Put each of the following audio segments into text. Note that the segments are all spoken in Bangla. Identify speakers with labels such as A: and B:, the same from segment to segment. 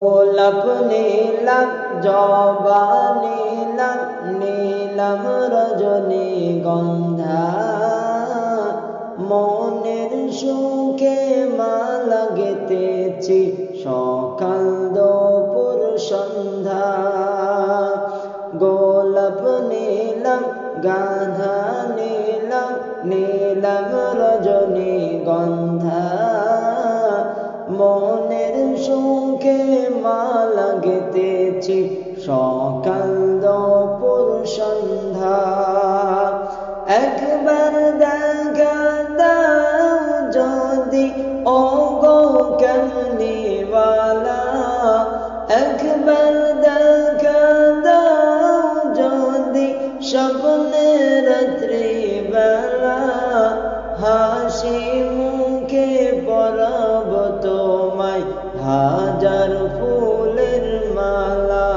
A: গোলাপ নীলাম জবা নীলাম নীলাম রজনীগন্ধা মনের সুখে মালা গেথেছি সকাল দুপুর সন্ধ্যা। গোলাপ নীলাম গাঁধা নীলাম নীলাম রজনীগন্ধা মনের সুখে মালা গেথেছি সকাল দুপুর সন্ধ্যা। একবার দেখা দাও যদি ওগো কামলিওয়ালা, একবার দেখা দাও যদি স্বপ্নে রাত্রিবেলা, হাসি মুখে পরাব তোমায় হাজার ফুলের মালা,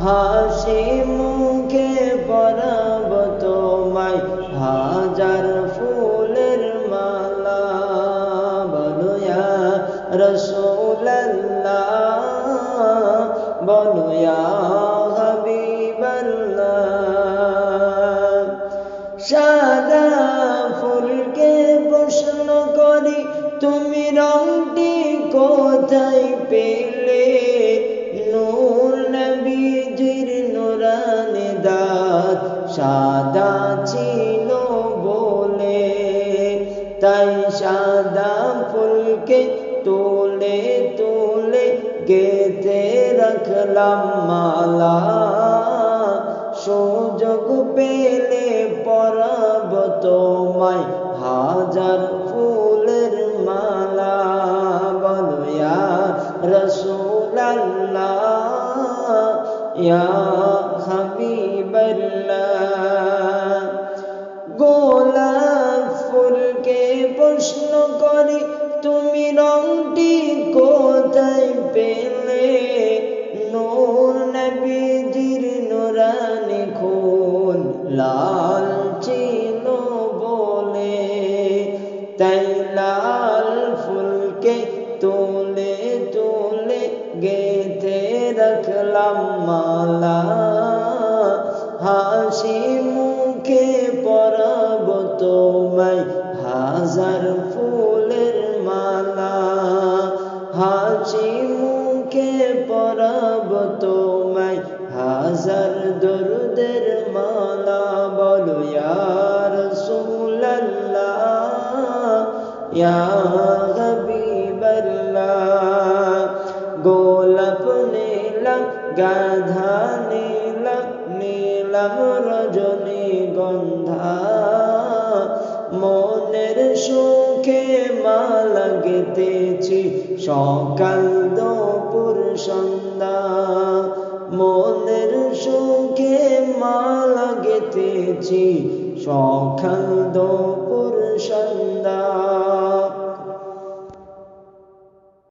A: হাসি মুখে পরাব তোমায় হাজার ফুলের মালা। বলো ইয়া রাসূলুল্লাহ, বলো ইয়া হাবিবাল্লাহ। সাদা ফুলকে প্রশ্ন করি তুমি রংটি কোথায় পেলে, নূর নবীজির নূরানি দাঁত সাদা ছিল বলে, তাই সাদা ফুলকে তুলে তুলে গেথে রাখলাম মালা, সুযোগ পেলে পরাব তোমায় হাজার ফুলের মালা। বলো ইয়া রাসূলুল্লাহ, ইয়া হাবিবাল্লাহ। গোলাপ ফুলকে প্রশ্ন করি তুমি রংটি কোথায় পেলে, নূর নবীজির নূরানি খুন লাল ছিল বলে, তাই লাল ফুলকে তুলে তুলে গেথে রাখলাম মালা, হাসি মুখে পরাব তোমায় হাজার ফুলের মালা, হাসি মুখে পরাব তোমায় হাজার দরুদের মালা। বলো ইয়া রাসূলুল্লাহ, ইয়া হাবিবাল্লাহ। গোলাপ নীলাম গাঁধা নীলাম নীলাম রজনীগন্ধা মনের সুখে মালা গেথেছি সকাল দুপুর সন্ধ্যা, মনের সুখে মালা গেথেছি সকাল দুপুর সন্ধ্যা।